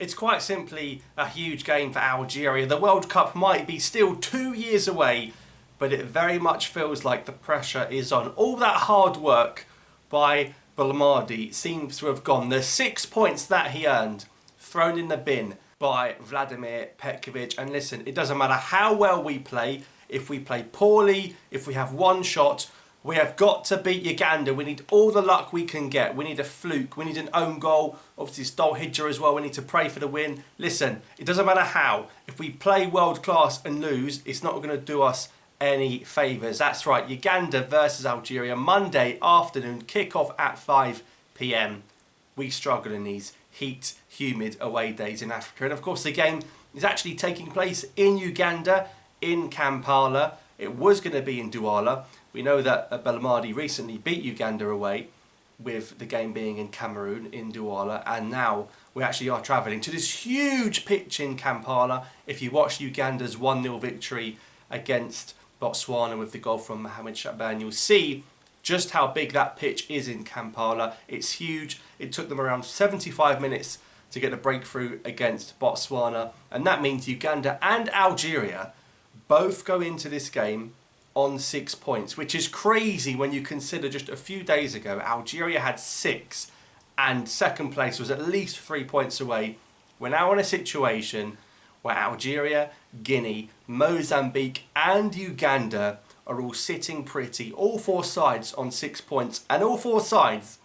It's quite simply a huge game for Algeria. The World Cup might be still 2 years away, but it very much feels like the pressure is on. All that hard work by Belmadi seems to have gone. The 6 points that he earned, thrown in the bin by Vladimir Petkovic. And listen, it doesn't matter how well we play, if we play poorly, if we have one shot, we have got to beat Uganda. We need all the luck we can get. We need a fluke. We need an own goal. Obviously, Stolhidja as well. We need to pray for the win. Listen, it doesn't matter how. If we play world class and lose, it's not going to do us any favours. That's right. Uganda versus Algeria. Monday afternoon. Kick-off at 5 p.m. We struggle in these heat, humid away days in Africa. And of course, the game is actually taking place in Uganda, in Kampala. It was going to be in Douala. We know that Belmadi recently beat Uganda away, with the game being in Cameroon, in Douala, and now we actually are travelling to this huge pitch in Kampala. If you watch Uganda's 1-0 victory against Botswana with the goal from Mohamed Shaban, you'll see just how big that pitch is in Kampala. It's huge. It took them around 75 minutes to get a breakthrough against Botswana, and that means Uganda and Algeria both go into this game on 6 points, which is crazy when you consider just a few days ago Algeria had 6 and second place was at least 3 points away. We're now in a situation where Algeria, Guinea, Mozambique and Uganda are all sitting pretty, all 4 sides on 6 points, and all 4 sides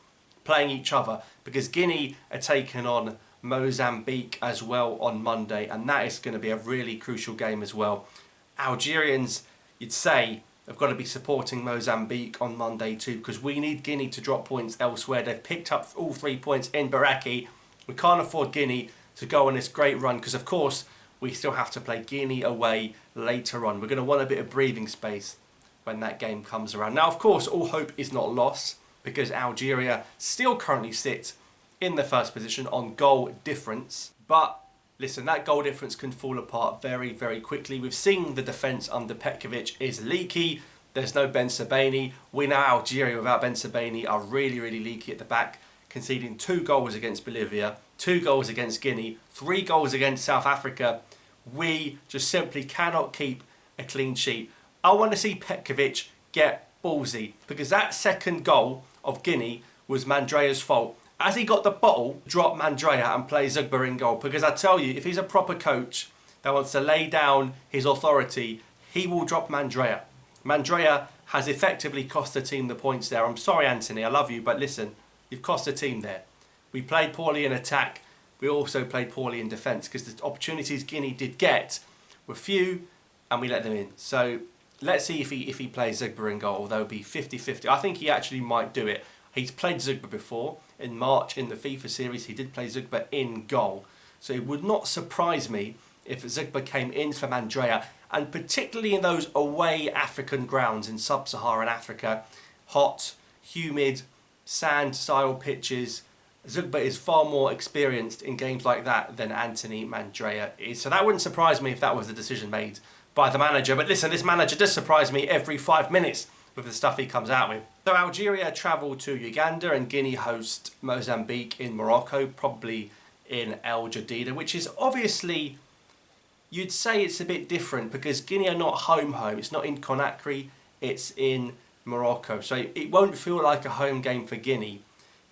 playing each other, because Guinea are taking on Mozambique as well on Monday, and that is going to be a really crucial game as well. Algerians, you'd say, have got to be supporting Mozambique on Monday too, because we need Guinea to drop points elsewhere. They've picked up all 3 points in Baraki. We can't afford Guinea to go on this great run, because of course we still have to play Guinea away later on. We're going to want a bit of breathing space when that game comes around. Now, of course, all hope is not lost, because Algeria still currently sit in the first position on goal difference. But listen, that goal difference can fall apart very, very quickly. We've seen the defence under Petkovic is leaky. There's no Ben Sebaini. We know Algeria without Ben Sebaini are really, really leaky at the back, conceding 2 goals against Bolivia, 2 goals against Guinea, 3 goals against South Africa. We just simply cannot keep a clean sheet. I want to see Petkovic get ballsy, because that second goal of Guinea was Mandrea's fault. As he got the bottle, drop Mandrea and play Zugba in goal. Because I tell you, if he's a proper coach that wants to lay down his authority, he will drop Mandrea. Mandrea has effectively cost the team the points there. I'm sorry, Anthony, I love you, but listen, you've cost the team there. We played poorly in attack. We also played poorly in defence, because the opportunities Guinea did get were few and we let them in. So let's see if he plays Zugba in goal, although it'll be 50-50. I think he actually might do it. He's played Zugba before. In March in the FIFA series, he did play Zugba in goal. So it would not surprise me if Zugba came in for Mandrea, and particularly in those away African grounds in sub-Saharan Africa, hot, humid, sand-style pitches. Zugba is far more experienced in games like that than Anthony Mandrea is. So that wouldn't surprise me if that was the decision made by the manager. But listen, this manager does surprise me every 5 minutes with the stuff he comes out with. So Algeria travel to Uganda and Guinea host Mozambique in Morocco, probably in El Jadida, which is obviously, you'd say it's a bit different, because Guinea are not home. It's not in Conakry, it's in Morocco. So it won't feel like a home game for Guinea.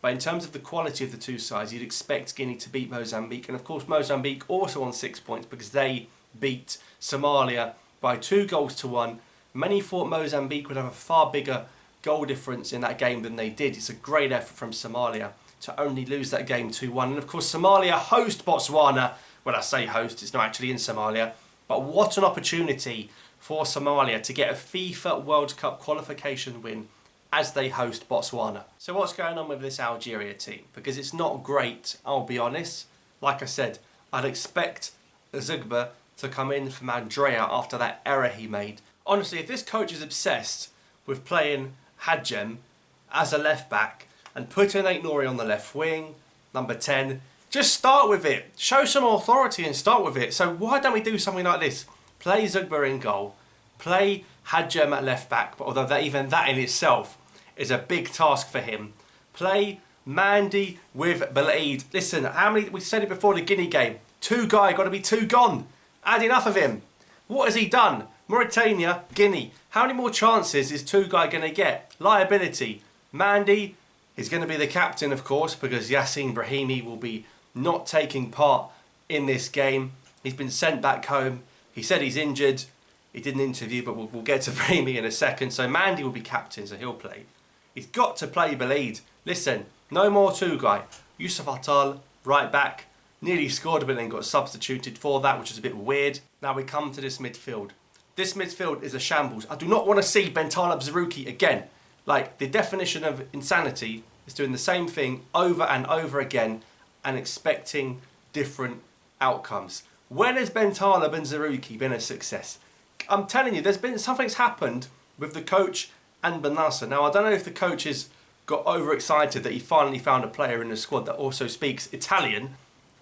But in terms of the quality of the 2 sides, you'd expect Guinea to beat Mozambique. And of course, Mozambique also on 6 points, because they beat Somalia by 2 goals to 1. Many thought Mozambique would have a far bigger goal difference in that game than they did. It's a great effort from Somalia to only lose that game 2-1. And of course, Somalia host Botswana. When I say host, it's not actually in Somalia. But what an opportunity for Somalia to get a FIFA World Cup qualification win as they host Botswana. So what's going on with this Algeria team? Because it's not great, I'll be honest. Like I said, I'd expect Zugba to come in for Mandrea after that error he made. Honestly, if this coach is obsessed with playing Hadjem as a left back and putting Ait-Nouri on the left wing, number 10, just start with it. Show some authority and start with it. So why don't we do something like this? Play Zugba in goal, play Hadjem at left back, although even that in itself is a big task for him. Play Mandy with Belaid. Listen, how many, we said it before the Guinea game, 2 guy, got to be 2 gone. Had enough of him. What has he done? Mauritania, Guinea. How many more chances is 2 guy going to get? Liability. Mandy is going to be the captain, of course, because Yassine Brahimi will be not taking part in this game. He's been sent back home. He said he's injured. He did an interview, but we'll get to Brahimi in a second. So Mandy will be captain, so he'll play. He's got to play Belaid. Listen, no more 2 guy. Yusuf Atal, right back. Nearly scored, but then got substituted for that, which is a bit weird. Now we come to this midfield. This midfield is a shambles. I do not want to see Bentaleb Zerouki again. Like, the definition of insanity is doing the same thing over and over again and expecting different outcomes. When has Bentaleb and Zerouki been a success? I'm telling you, something's happened with the coach and Benassa. Now, I don't know if the coach has got overexcited that he finally found a player in the squad that also speaks Italian,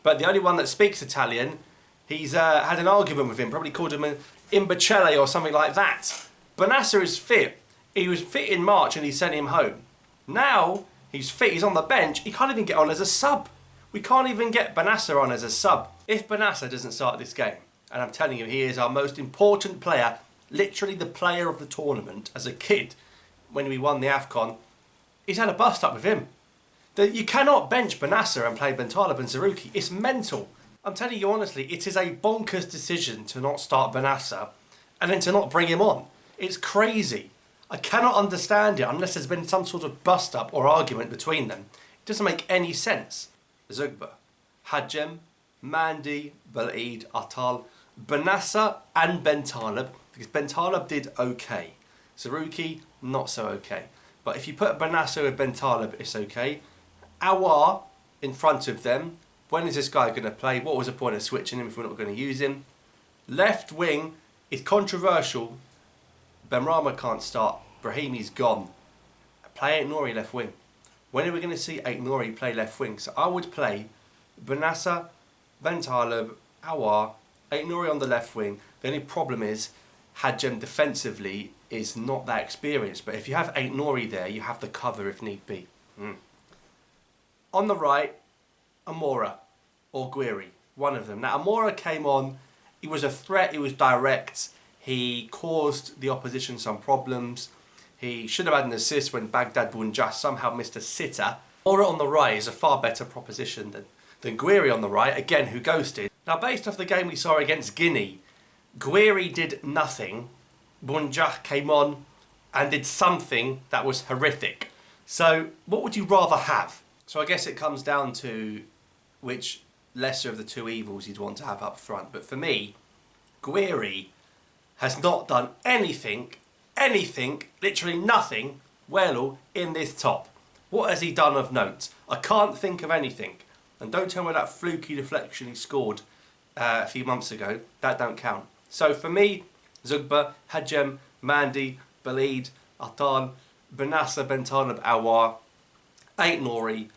but the only one that speaks Italian, he's had an argument with him, probably called him an imbecile or something like that. Benassa is fit. He was fit in March and he sent him home. Now, he's fit, he's on the bench, he can't even get on as a sub. We can't even get Benassa on as a sub. If Benassa doesn't start this game, and I'm telling you, he is our most important player, literally the player of the tournament as a kid, when we won the AFCON, he's had a bust up with him. You cannot bench Benassa and play Bentaleb and Zerouki. It's mental. I'm telling you honestly, it is a bonkers decision to not start Benassa and then to not bring him on. It's crazy. I cannot understand it unless there's been some sort of bust up or argument between them. It doesn't make any sense. Zugba, Hadjem, Mandy, Belaid, Atal, Benassa and Bentaleb, because Bentaleb did okay. Zerouki, not so okay. But if you put Benassa with Bentaleb, it's okay. Awar in front of them. When is this guy going to play? What was the point of switching him if we're not going to use him? Left wing is controversial. Benrahma can't start. Brahimi's gone. Play Ait-Nouri left wing. When are we going to see Ait-Nouri play left wing? So I would play Benassa, Bentaleb, Awar, Ait-Nouri on the left wing. The only problem is Hadjem defensively is not that experienced. But if you have Ait-Nouri there, you have the cover if need be. On the right, Amora or Guiri, one of them. Now Amora came on, he was a threat, he was direct, he caused the opposition some problems. He should have had an assist when Baghdad Bounjah somehow missed a sitter. Amora on the right is a far better proposition than Guiri on the right, again who ghosted. Now based off the game we saw against Guinea, Guiri did nothing, Bounjah came on and did something that was horrific. So what would you rather have? So I guess it comes down to which lesser of the 2 evils you'd want to have up front. But for me, Guiri has not done anything, literally nothing, well in this top. What has he done of note? I can't think of anything. And don't tell me that fluky deflection he scored a few months ago. That don't count. So for me, Zugba, Hadjem, Mandy, Belaid, Atal, Benassa, Bentaleb, Awar, Ait-Nouri,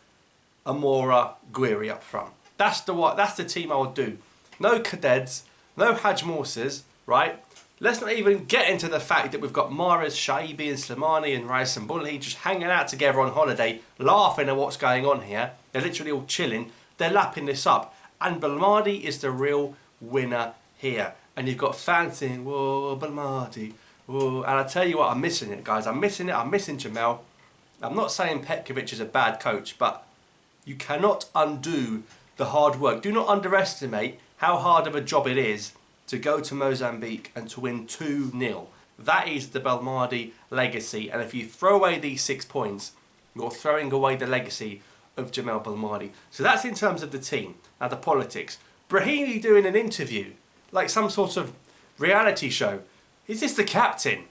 Amora, Guiri up front. That's the team I would do. No Cadets, no Haj Morsas, right? Let's not even get into the fact that we've got Mahrez, Shaibi and Slimani and Rais and Bulli just hanging out together on holiday, laughing at what's going on here. They're literally all chilling. They're lapping this up. And Belmadi is the real winner here. And you've got fans saying, whoa, Belmadi, whoa. And I tell you what, I'm missing it, guys. I'm missing it. I'm missing Jamel. I'm not saying Petkovic is a bad coach, but you cannot undo the hard work. Do not underestimate how hard of a job it is to go to Mozambique and to win 2-0. That is the Belmadi legacy. And if you throw away these 6 points, you're throwing away the legacy of Jamel Belmadi. So that's in terms of the team. Now the politics. Brahimi doing an interview, like some sort of reality show. Is this the captain?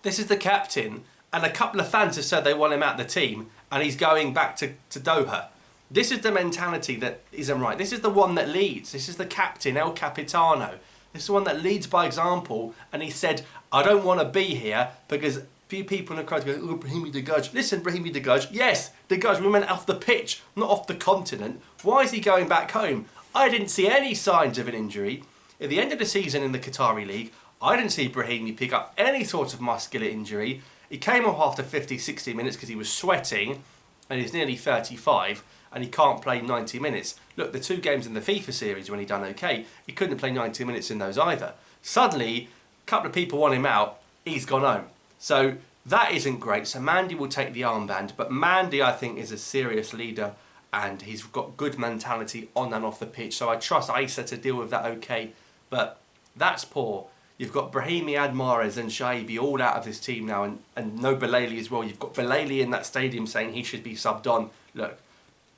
This is the captain. And a couple of fans have said they want him out the team and he's going back to Doha. This is the mentality that isn't right. This is the one that leads. This is the captain, El Capitano. This is the one that leads by example. And he said, I don't want to be here because a few people in the crowd go, oh, Brahimi Degaj. Listen, Brahimi Degaj. Yes, Degaj, we meant off the pitch, not off the continent. Why is he going back home? I didn't see any signs of an injury. At the end of the season in the Qatari League, I didn't see Brahimi pick up any sort of muscular injury. He came off after 50, 60 minutes because he was sweating. and he's nearly 35 and he can't play 90 minutes. Look, the 2 games in the FIFA series when he done okay, he couldn't play 90 minutes in those either. Suddenly, a couple of people want him out, he's gone home. So that isn't great. So Mandy will take the armband, but Mandy, I think, is a serious leader and he's got good mentality on and off the pitch. So I trust Issa to deal with that okay, but that's poor. You've got Brahimi, Admares and Shaibi all out of this team now, and no Belaley as well. You've got Belaley in that stadium saying he should be subbed on. Look,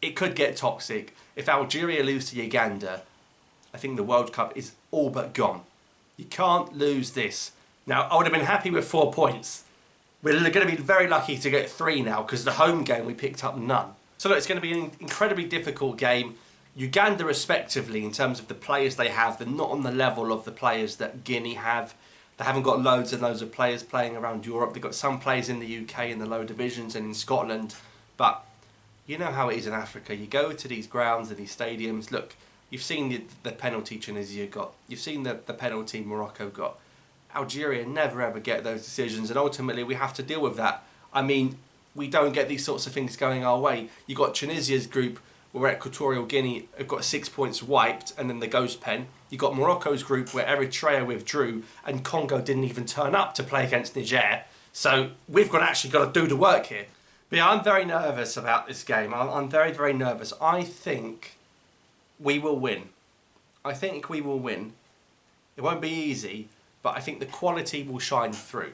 it could get toxic. If Algeria lose to Uganda, I think the World Cup is all but gone. You can't lose this. Now, I would have been happy with 4 points. We're going to be very lucky to get 3 now because the home game we picked up none. So look, it's going to be an incredibly difficult game. Uganda, respectively, in terms of the players they have, they're not on the level of the players that Guinea have. They haven't got loads and loads of players playing around Europe. They've got some players in the UK in the lower divisions and in Scotland. But you know how it is in Africa. You go to these grounds and these stadiums. Look, you've seen the penalty Tunisia got. You've seen the penalty Morocco got. Algeria never ever get those decisions, and ultimately we have to deal with that. I mean, we don't get these sorts of things going our way. You got Tunisia's group where Equatorial Guinea have got 6 points wiped and then the ghost pen. You got Morocco's group where Eritrea withdrew and Congo didn't even turn up to play against Niger. So we've actually got to do the work here. But yeah, I'm very nervous about this game. I'm very, very nervous. I think we will win. I think we will win. It won't be easy, but I think the quality will shine through.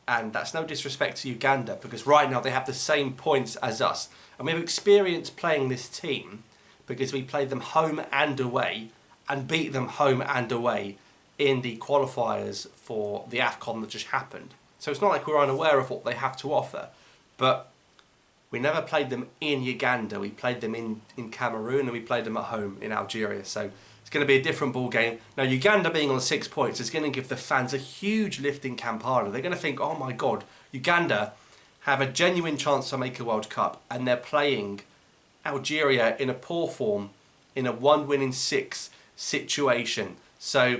And that's no disrespect to Uganda, because right now they have the same points as us. And we have experience playing this team because we played them home and away and beat them home and away in the qualifiers for the AFCON that just happened. So it's not like we're unaware of what they have to offer. But we never played them in Uganda. We played them in Cameroon and we played them at home in Algeria. So it's going to be a different ball game. Now, Uganda being on 6 points is going to give the fans a huge lift in Kampala. They're going to think, oh my God, Uganda have a genuine chance to make a World Cup, and they're playing Algeria in a poor form, in a 1-win-in-6 situation. So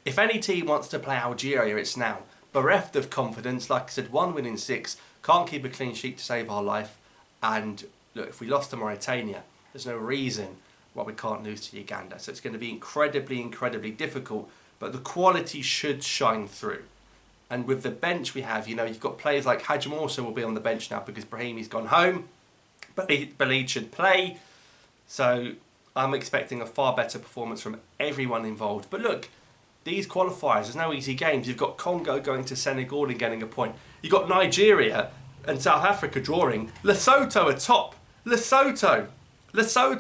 if any team wants to play Algeria, it's now. Bereft of confidence, like I said, 1-win-in-6, can't keep a clean sheet to save our life. And look, if we lost to Mauritania, there's no reason why we can't lose to Uganda. So it's going to be incredibly, incredibly difficult, but the quality should shine through. And with the bench we have, you know, you've got players like Hajim also will be on the bench now because Brahimi's gone home. But Belid should play. So I'm expecting a far better performance from everyone involved. But look, these qualifiers, there's no easy games. You've got Congo going to Senegal and getting a point. You've got Nigeria and South Africa drawing. Lesotho are top. Lesotho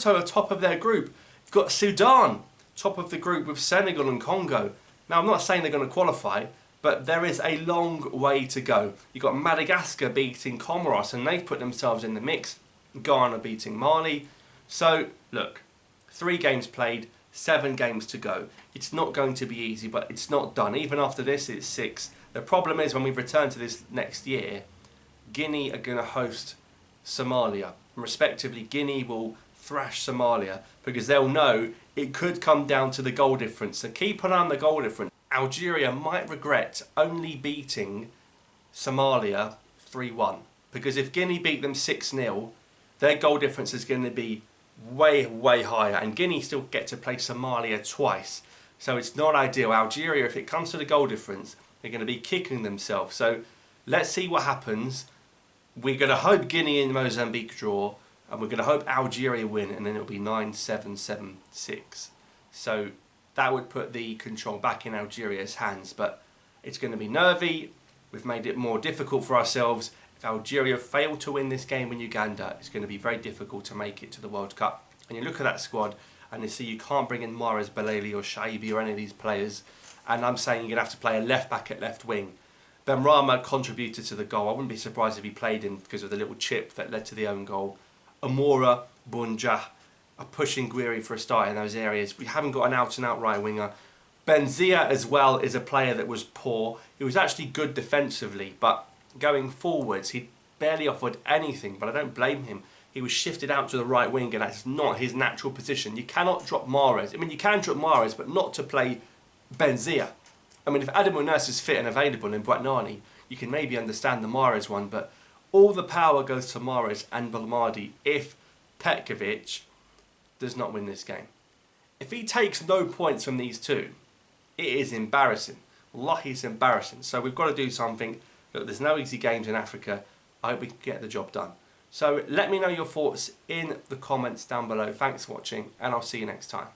are top of their group. You've got Sudan, top of the group with Senegal and Congo. Now, I'm not saying they're going to qualify, but there is a long way to go. You've got Madagascar beating Comoros, and they've put themselves in the mix. Ghana beating Mali. So, look, 3 games played, 7 games to go. It's not going to be easy, but it's not done. Even after this, it's 6. The problem is when we return to this next year, Guinea are going to host Somalia. And respectively, Guinea will thrash Somalia because they'll know it could come down to the goal difference. So keep an eye on the goal difference. Algeria might regret only beating Somalia 3-1. Because if Guinea beat them 6-0, their goal difference is going to be way, way higher. And Guinea still get to play Somalia twice. So it's not ideal. Algeria, if it comes to the goal difference, they're going to be kicking themselves. So let's see what happens. We're going to hope Guinea and Mozambique draw. And we're going to hope Algeria win. And then it'll be 9-7-7-6. So that would put the control back in Algeria's hands. But it's going to be nervy. We've made it more difficult for ourselves. If Algeria fail to win this game in Uganda, it's going to be very difficult to make it to the World Cup. And you look at that squad and you see you can't bring in Mahrez, Belaley or Shaibi or any of these players. And I'm saying you're going to have to play a left back at left wing. Ben Rama contributed to the goal. I wouldn't be surprised if he played him because of the little chip that led to the own goal. Amora, Bunja are pushing Guiri for a start in those areas. We haven't got an out-and-out right winger. Benzia as well is a player that was poor. He was actually good defensively, but going forwards he barely offered anything, but I don't blame him. He was shifted out to the right wing and that's not his natural position. You cannot drop Mahrez. I mean, you can drop Mahrez, but not to play Benzia. I mean, if Adam Ounas is fit and available in Boitnani, you can maybe understand the Mahrez one, but all the power goes to Mahrez and Belmadi if Petkovic does not win this game. If he takes no points from these two, it is embarrassing. Wallahi, it's embarrassing. So we've got to do something. Look, there's no easy games in Africa. I hope we can get the job done. So let me know your thoughts in the comments down below. Thanks for watching, and I'll see you next time.